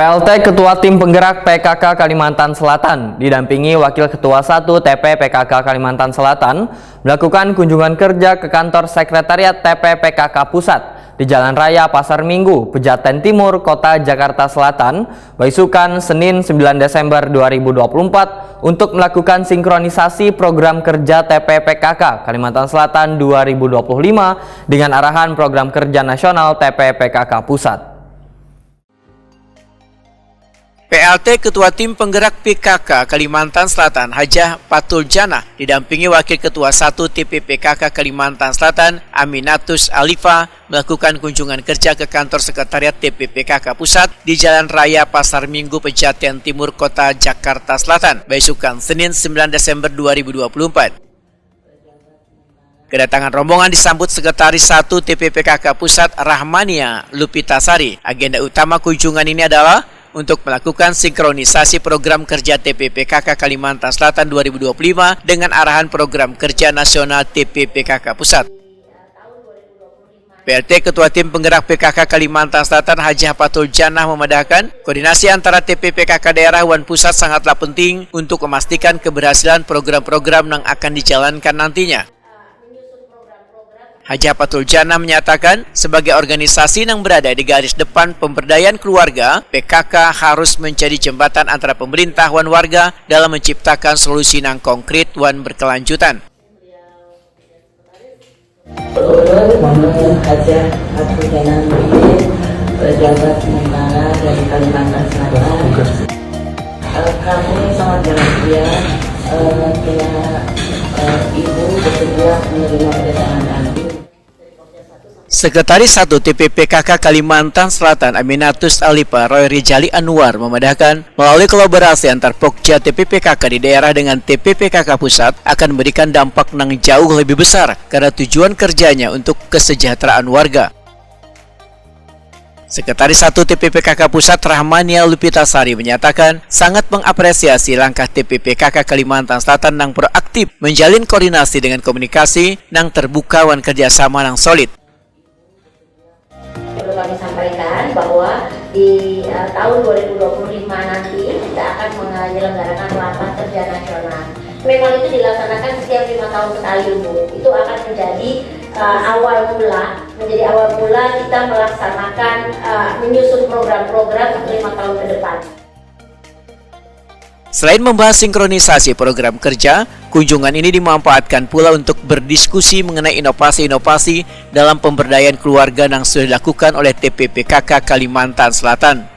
PLT Ketua Tim Penggerak PKK Kalimantan Selatan didampingi Wakil Ketua 1 TP PKK Kalimantan Selatan melakukan kunjungan kerja ke kantor Sekretariat TP PKK Pusat di Jalan Raya Pasar Minggu, Pejaten Timur, Kota Jakarta Selatan, Baisukan, Senin 9 Desember 2024 untuk melakukan sinkronisasi program kerja TP PKK Kalimantan Selatan 2025 dengan arahan program kerja nasional TP PKK Pusat. PLT Ketua Tim Penggerak PKK Kalimantan Selatan Hajah Patul Janah didampingi Wakil Ketua 1 TP PKK Kalimantan Selatan Aminatus Alifa melakukan kunjungan kerja ke kantor Sekretariat TP PKK Pusat di Jalan Raya Pasar Minggu, Pejaten Timur, Kota Jakarta Selatan, Baisukan, Senin 9 Desember 2024. Kedatangan rombongan disambut Sekretaris 1 TP PKK Pusat Rahmania Lupitasari. Agenda utama kunjungan ini adalah untuk melakukan sinkronisasi program kerja TP PKK Kalimantan Selatan 2025 dengan arahan program kerja nasional TP PKK Pusat. PLT Ketua Tim Penggerak PKK Kalimantan Selatan Hajah Patul Janah memandangkan koordinasi antara TP PKK daerah dan pusat sangatlah penting untuk memastikan keberhasilan program-program yang akan dijalankan nantinya. Hajah Patul Janah menyatakan, sebagai organisasi yang berada di garis depan pemberdayaan keluarga, PKK harus menjadi jembatan antara pemerintah dan warga dalam menciptakan solusi yang konkret dan berkelanjutan. Hajah Patul Janah ini pejabat sementara dari Kalimantan Selatan. Kami sangat bahagia dengan Ibu bersedia menerima kedatangan kami. Sekretaris 1 TP PKK Kalimantan Selatan Aminatus Alifa Roy Rijali Anwar memandangkan melalui kolaborasi antar Pokja TP PKK di daerah dengan TP PKK Pusat akan memberikan dampak yang jauh lebih besar karena tujuan kerjanya untuk kesejahteraan warga. Sekretaris 1 TP PKK Pusat Rahmania Lupitasari menyatakan sangat mengapresiasi langkah TP PKK Kalimantan Selatan yang proaktif menjalin koordinasi dengan komunikasi yang terbuka dan kerjasama yang solid. Perlu kami sampaikan bahwa di tahun 2025 nanti kita akan menyelenggarakan rapat kerja nasional. Memang itu dilaksanakan setiap 5 tahun sekali, Bu. Itu akan menjadi awal mula kita melaksanakan menyusun program-program untuk 5 tahun ke depan. Selain membahas sinkronisasi program kerja, kunjungan ini dimanfaatkan pula untuk berdiskusi mengenai inovasi-inovasi dalam pemberdayaan keluarga yang sudah dilakukan oleh TP PKK Kalimantan Selatan.